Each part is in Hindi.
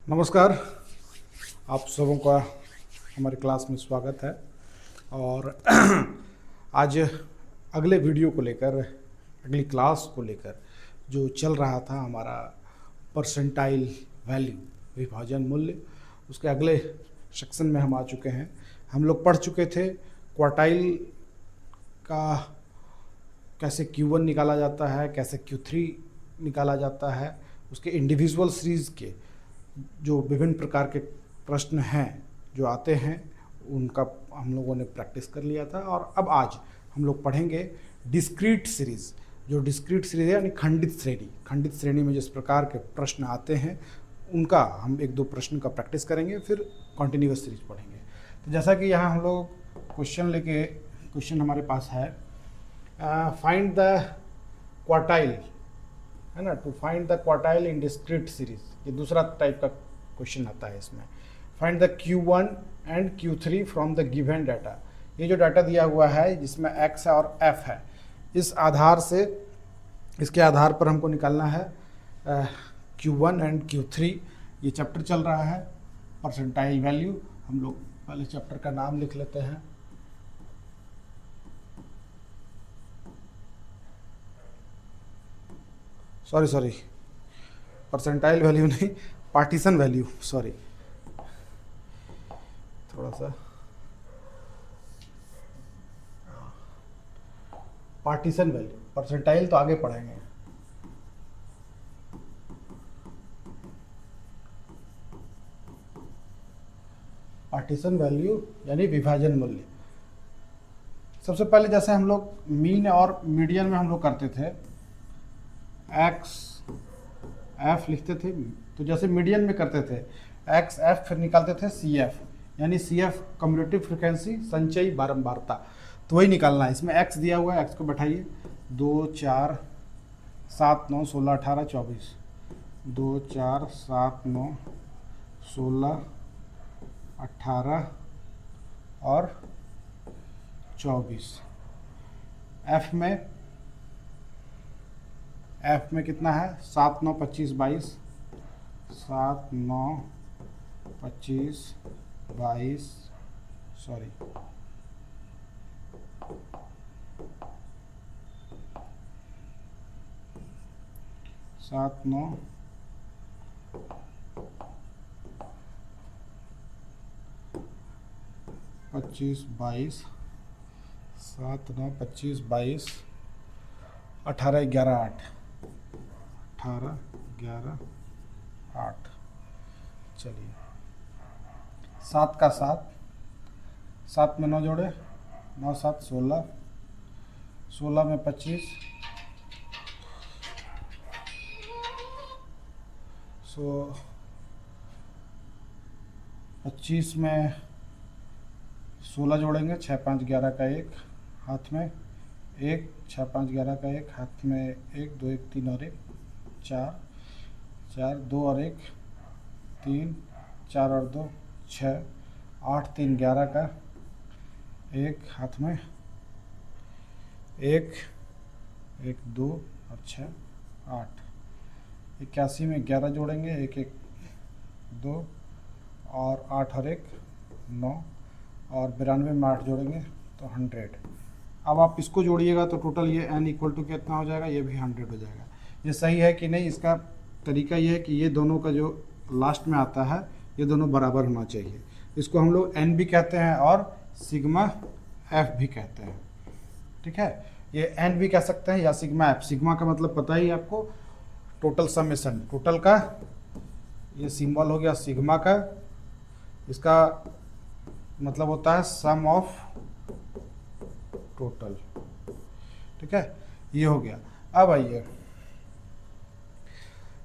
नमस्कार। आप सबों का हमारे क्लास में स्वागत है। और आज अगले वीडियो को लेकर, अगली क्लास को लेकर जो चल रहा था हमारा परसेंटाइल वैल्यू, विभाजन मूल्य, उसके अगले सेक्शन में हम आ चुके हैं। हम लोग पढ़ चुके थे क्वार्टाइल का कैसे Q1 निकाला जाता है, कैसे Q3 निकाला जाता है, उसके इंडिविजुअल सीरीज़ के जो विभिन्न प्रकार के प्रश्न हैं जो आते हैं उनका हम लोगों ने प्रैक्टिस कर लिया था। और अब आज हम लोग पढ़ेंगे डिस्क्रीट सीरीज़। जो डिस्क्रीट सीरीज़ है यानी खंडित श्रेणी में जिस प्रकार के प्रश्न आते हैं उनका हम एक दो प्रश्न का प्रैक्टिस करेंगे, फिर कॉन्टिन्यूअस सीरीज पढ़ेंगे। तो जैसा कि यहाँ हम लोग क्वेश्चन हमारे पास है, फाइंड द क्वार्टाइल, है ना, to find the quartile in discrete series. ये दूसरा टाइप का क्वेश्चन आता है इसमें। Find the Q1 and Q3 from the given data. ये जो डाटा दिया हुआ है जिसमें X है और F है, इस आधार से, इसके आधार पर हमको निकालना है Q1 एंड Q3। ये चैप्टर चल रहा है परसेंटाइल वैल्यू। हम लोग पहले चैप्टर का नाम लिख लेते हैं। सॉरी, परसेंटाइल वैल्यू नहीं, पार्टीशन वैल्यू, सॉरी, थोड़ा सा पार्टीशन वैल्यू। परसेंटाइल तो आगे पढ़ेंगे। पार्टीशन वैल्यू यानी विभाजन मूल्य। सबसे पहले जैसे हम लोग मीन और मीडियन में हम लोग करते थे, एक्स एफ लिखते थे, तो जैसे मीडियन में करते थे एक्स एफ, फिर निकालते थे सी एफ, यानी सी एफ कम्युलेटिव फ्रिक्वेंसी, संचयी बारंबारता। तो वही निकालना है। इसमें एक्स दिया हुआ है, एक्स को बैठाइए, 2 4 7 9 16 18 24, 2 4 7 9 16 18 और 24। एफ में कितना है, 7 9 25 22, 7 9 25 22, सॉरी, सात नौ 25 22, 7 9 25 22, 18 11 8, 18 11 8। चलिए, 7 का 7 में 9 जोड़े, 9 7 16, 16 में 25, 25 में 16 जोड़ेंगे, 6 5 11 का 1, हाथ में 1, 6 5 11 का 1, हाथ में 1 2 1 3 और 1 4 4 2 और 1 3 4 और 2 6 8 3 11 का 1, हाथ में 1 1 2 और 6 8। 81 में 11 जोड़ेंगे, 1 1 2 और 8 और 1 9, और 92 में 8 जोड़ेंगे तो 100। अब आप इसको जोड़िएगा तो टोटल ये n इक्वल टू कितना हो जाएगा, ये भी 100 हो जाएगा। ये सही है कि नहीं, इसका तरीका ये है कि ये दोनों का जो लास्ट में आता है ये दोनों बराबर होना चाहिए। इसको हम लोग n भी कहते हैं और सिग्मा f भी कहते हैं। ठीक है, ये n भी कह सकते हैं या सिग्मा f। सिग्मा का मतलब पता ही आपको, टोटल समेशन, टोटल का ये सिंबल हो गया सिग्मा का। इसका मतलब होता है सम ऑफ टोटल। ठीक है, ये हो गया। अब आइए,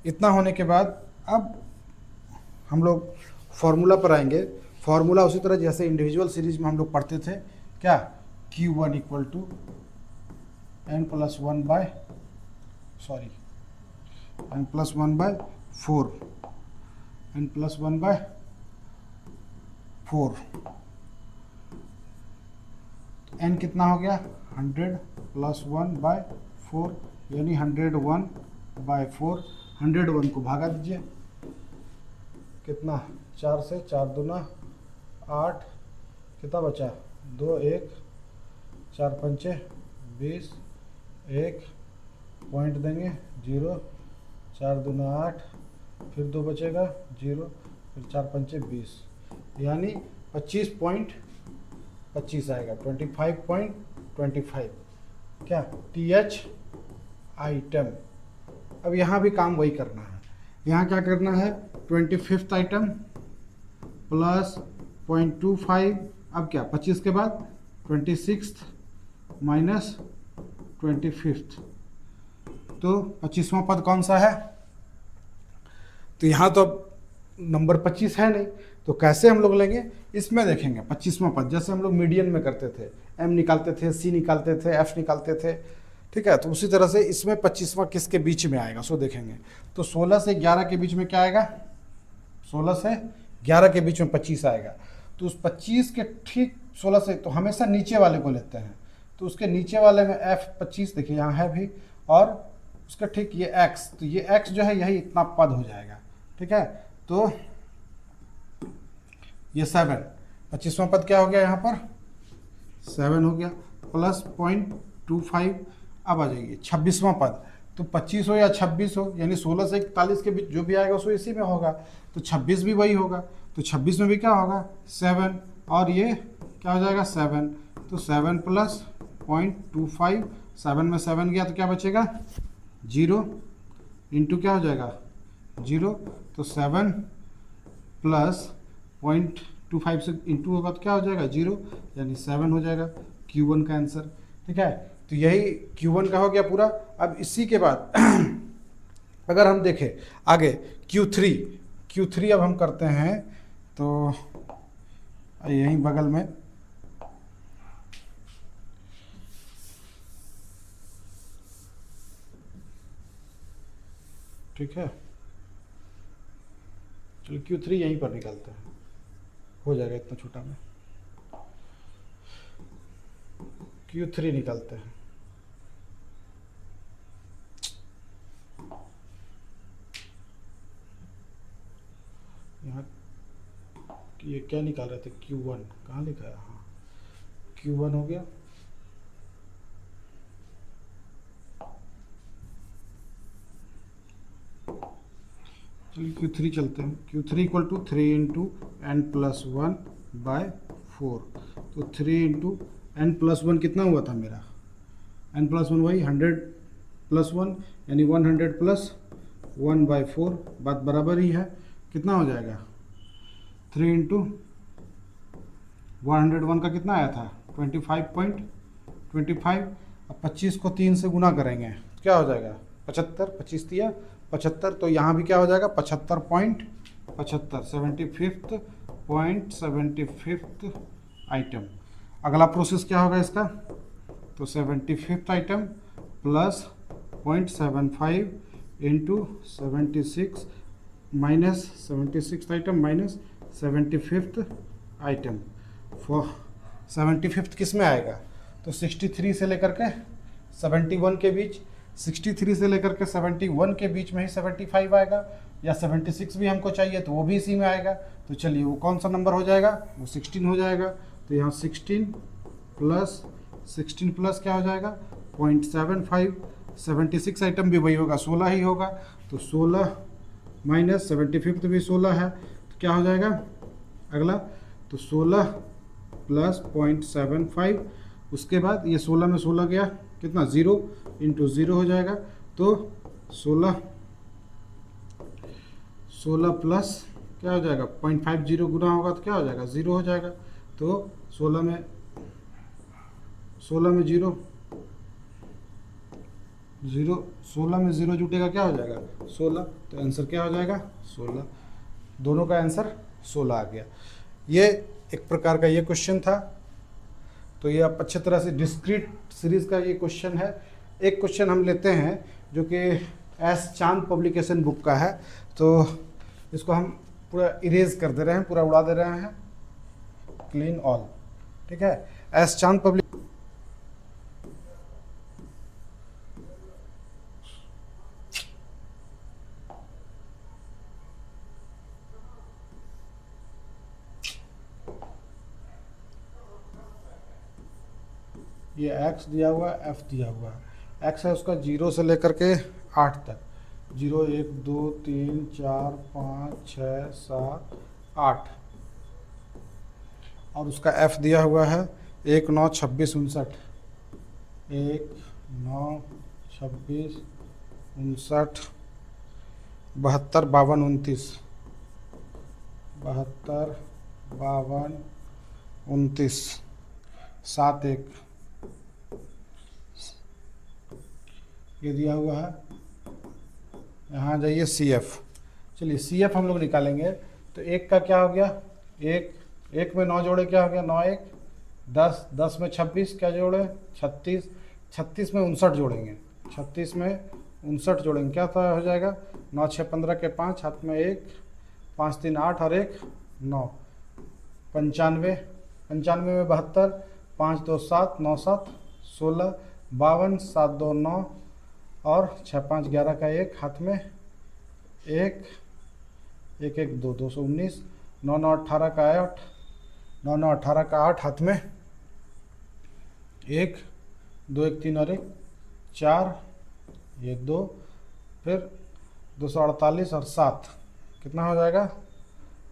इतना होने के बाद अब हम लोग फॉर्मूला पर आएंगे। फॉर्मूला उसी तरह जैसे इंडिविजुअल सीरीज में हम लोग पढ़ते थे, क्या, Q1 equal to n plus 1 by 4, n plus 1 by 4। n कितना हो गया, 100 प्लस 1 बाय 4, यानी 101 बाय 4। 101 को भागा दीजिए, कितना, 4 से 4 दूना 8, कितना बचा, 2 1, 4 पंचे 20, 1 पॉइंट देंगे 0, 4 दूना 8, फिर 2 बचेगा 0, फिर 4 पंचे 20, यानी 25.25 आएगा, 25.25 क्या, TH आइटम। अब यहाँ भी काम वही करना है, यहाँ क्या करना है, 25th आइटम प्लस 0.25, अब क्या 25 के बाद 26 माइनस 25th, तो 25वां पद कौन सा है, तो यहाँ तो अब नंबर 25 है नहीं, तो कैसे हम लोग लेंगे, इसमें देखेंगे 25वां पद, जैसे हम लोग मीडियन में करते थे, M निकालते थे, C निकालते थे, F निकालते थे, ठीक है, तो उसी तरह से इसमें 25वां किसके बीच में आएगा, सो देखेंगे, तो 16 से 11 के बीच में क्या आएगा, 16 से 11 के बीच में 25 आएगा, तो उस 25 के ठीक 16 से, तो हमेशा नीचे वाले को लेते हैं, तो उसके नीचे वाले में F25 देखिए यहाँ है भी, और उसका ठीक ये x, तो ये x जो है यही इतना पद हो जाएगा, ठीक है, तो ये 7, 25वां पद क्या हो गया यहाँ पर 7 हो गया, प्लस 0.25, अब आ जाइए 26वां पद, तो 25 हो या 26 हो, यानी 16 से 41 के बीच जो भी आएगा उसको इसी में होगा, तो 26 भी वही होगा, तो 26 में भी क्या होगा 7, और ये क्या हो जाएगा 7, तो 7 प्लस 0.25, 7 में 7 गया तो क्या बचेगा 0, इंटू क्या हो जाएगा 0, तो 7 प्लस 0.25 से इंटू होगा तो क्या हो जाएगा 0, यानी 7 हो जाएगा Q1 का आंसर, ठीक है, तो यही Q1 का हो गया पूरा। अब इसी के बाद अगर हम देखें आगे Q3 अब हम करते हैं, तो यहीं बगल में ठीक है, चलो Q3 यहीं पर निकालते हैं, हो जाएगा इतना छोटा में, Q3 निकालते हैं, यहाँ ये क्या निकाल रहे थे Q1, कहाँ लिखा है, हाँ Q1 हो गया, चलिए Q3 चलते हैं, Q3 equal to 3 into n plus 1 by 4, तो 3 इंटू n प्लस 1 कितना हुआ था मेरा, n प्लस 1 वही 100 प्लस 1, यानी 100 प्लस 1 बाई 4, बात बराबर ही है, कितना हो जाएगा 3 इंटू 101 का कितना आया था 25.25, अब 25 को 3 से गुना करेंगे क्या हो जाएगा 75, 25 दिया 75, तो यहाँ भी क्या हो जाएगा 75.75, 75th आइटम। अगला प्रोसेस क्या होगा इसका, तो 75th item plus 0.75 into 76 minus 76th item minus 75th item, for 75th किस में आएगा, तो 63 से लेकर के 71 के बीच, 63 से लेकर के 71 के बीच में ही 75 आएगा, या 76 भी हमको चाहिए तो वो भी इसी में आएगा, तो चलिए वो कौन सा नंबर हो जाएगा, वो 16 हो जाएगा, तो यहाँ 16 प्लस क्या हो जाएगा 0.75, 76 आइटम भी वही होगा 16 ही होगा, तो 16 माइनस 75th भी 16 है, तो क्या हो जाएगा अगला, तो 16 प्लस 0.75, उसके बाद ये 16 में 16 गया कितना 0 इंटू 0 हो जाएगा, तो 16 प्लस क्या हो जाएगा 0.50 गुना होगा तो क्या हो जाएगा 0 हो जाएगा, तो 16 में 0 16 में 0 जुटेगा क्या हो जाएगा 16, तो आंसर क्या हो जाएगा 16, दोनों का आंसर 16 आ गया। ये एक प्रकार का ये क्वेश्चन था, तो ये आप अच्छी तरह से डिस्क्रीट सीरीज का ये क्वेश्चन है। एक क्वेश्चन हम लेते हैं जो कि एस चांद पब्लिकेशन बुक का है, तो इसको हम पूरा इरेज कर दे रहे हैं, पूरा उड़ा दे रहे हैं, क्लीन ऑल, ठीक है, एस चांद पब्लिक ये x दिया हुआ है, f दिया हुआ है। x है उसका 0 से लेकर के 8 तक, 0 1 2 3 4 5 6 7 8, और उसका f दिया हुआ है 1 9 26 59, 1 9 26 59 72 52 29, 72 52 29 7 1 ये दिया हुआ है। यहाँ जाइए CF, चलिए CF हम लोग निकालेंगे। तो एक का क्या हो गया, एक में 9 जोड़े क्या हो गया, 9 1 10, 10 में 26 क्या जोड़े 36, 36 में 59 जोड़ेंगे, 36 में 59 जोड़ेंगे, क्या तो हो जाएगा 9 6 15 के 5, हाथ में 1, 5 3 8 और 1 9, 95, 95 में 72, 5 2 7 9 7 16, 52 7 2 9 और 6 5 11 का 1, हाथ में 1 1 1 2 219, 9 9 18 का 8, 9 9 18 का 8, हाथ में 1 2 1 3 और 1 4, ये 2, फिर 248 और 7 कितना हो जाएगा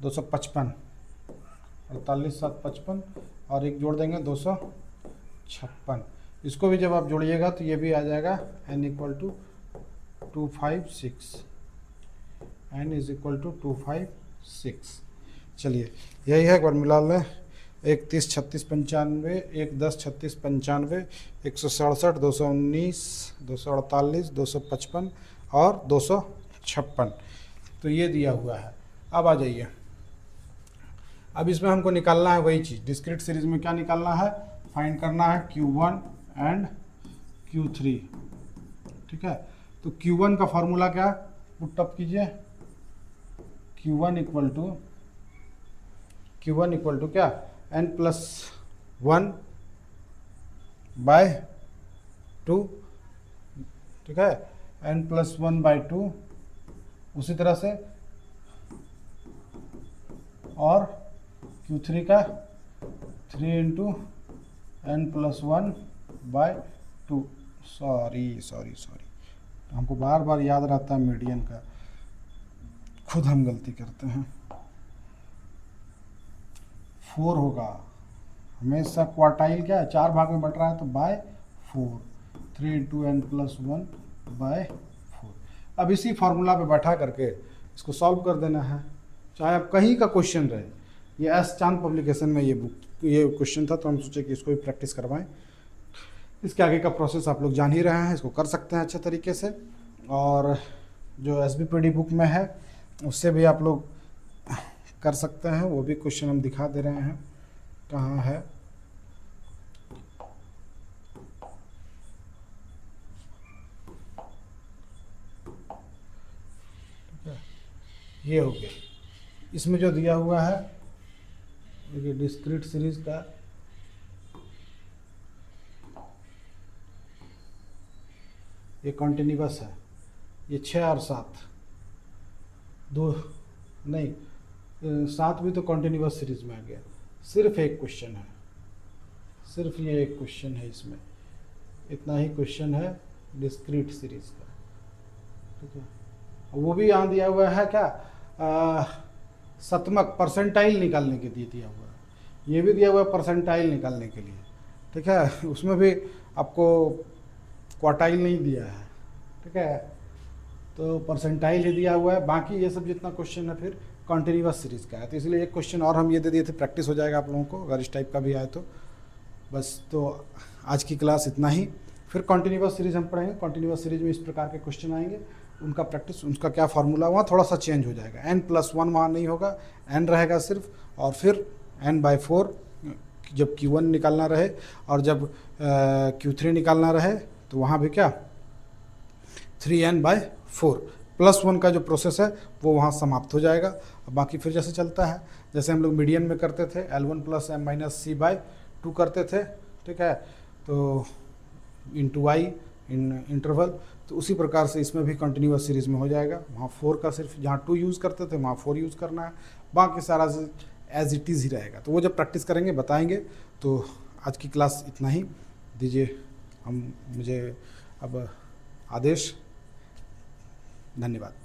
255, 48 7 55 और एक जोड़ देंगे 256। इसको भी जब आप जोड़िएगा तो ये भी आ जाएगा n = 256, n = 256। चलिए यही है, एक बार मिला लें, 1 30 36 95, 1 10 36 95, 167 219 248 255 और 256, तो ये दिया हुआ है। अब आ जाइए, अब इसमें हमको निकालना है वही चीज़, डिस्क्रीट सीरीज में क्या निकालना है, फाइंड करना है Q1 एंड Q3, ठीक है। तो Q1 का फॉर्मूला क्या, पुट अप कीजिए, Q1 इक्वल टू क्या, n+1/2, ठीक है, n+1/2, उसी तरह से और Q3 का 3 × n+1/2, सॉरी हमको बार बार याद रहता है मीडियन का, खुद हम गलती करते हैं। 4 होगा हमेशा, क्वार्टाइल क्या है 4 भाग में बट रहा है तो बाय 4, 3 × n+1/4। अब इसी फार्मूला पे बैठा करके इसको सॉल्व कर देना है, चाहे आप कहीं का क्वेश्चन रहे। ये एस चांद पब्लिकेशन में ये क्वेश्चन था, तो हम सोचे कि इसको भी प्रैक्टिस करवाएं। इसके आगे का प्रोसेस आप लोग जान ही रहे हैं, इसको कर सकते हैं अच्छे तरीके से, और जो SBPD बुक में है उससे भी आप लोग कर सकते हैं, वो भी क्वेश्चन हम दिखा दे रहे हैं कहाँ है। ये हो गया, इसमें जो दिया हुआ है देखिए डिस्क्रीट सीरीज का, ये कॉन्टिन्यूअस है, ये 6 और 7 दो नहीं, 7 भी तो कॉन्टिन्यूअस सीरीज में आ गया। सिर्फ एक क्वेश्चन है, सिर्फ ये एक क्वेश्चन है, इसमें इतना ही क्वेश्चन है डिस्क्रीट सीरीज का, ठीक है। वो भी यहाँ दिया हुआ है क्या, शतमक परसेंटाइल निकालने के लिए दिया हुआ है, ये भी दिया हुआ है परसेंटाइल निकालने के लिए, ठीक है। उसमें भी आपको क्वार्टाइल नहीं दिया है, ठीक है, तो परसेंटाइल ही दिया हुआ है। बाकी ये सब जितना क्वेश्चन है फिर कॉन्टिन्यूअस सीरीज़ का है, तो इसलिए एक क्वेश्चन और हम ये दे दिए थे, प्रैक्टिस हो जाएगा आप लोगों को अगर इस टाइप का भी आए तो। बस तो आज की क्लास इतना ही, फिर कॉन्टिन्यूअस सीरीज हम पढ़ेंगे। कॉन्टिन्यूअस सीरीज में इस प्रकार के क्वेश्चन आएंगे, उनका प्रैक्टिस, उनका क्या फार्मूला वहाँ थोड़ा सा चेंज हो जाएगा, n+1 वहाँ नहीं होगा, n रहेगा सिर्फ, और फिर n/4 जब Q1 निकालना रहे और जब Q3 निकालना रहे तो वहाँ भी क्या 3n/4 +1 का जो प्रोसेस है वो वहाँ समाप्त हो जाएगा। बाकी फिर जैसे चलता है, जैसे हम लोग मीडियन में करते थे L1 + m-c/2 करते थे, ठीक है, तो इंटू i इन इंटरवल, तो उसी प्रकार से इसमें भी कंटिन्यूअस सीरीज में हो जाएगा। वहाँ 4 का सिर्फ जहाँ 2 यूज़ करते थे वहाँ 4 यूज़ करना है, बाकी सारा एज इट इज़ ही रहेगा। तो वो जब प्रैक्टिस करेंगे बताएंगे। तो आज की क्लास इतना ही, दीजिए हम मुझे अब आदेश। धन्यवाद।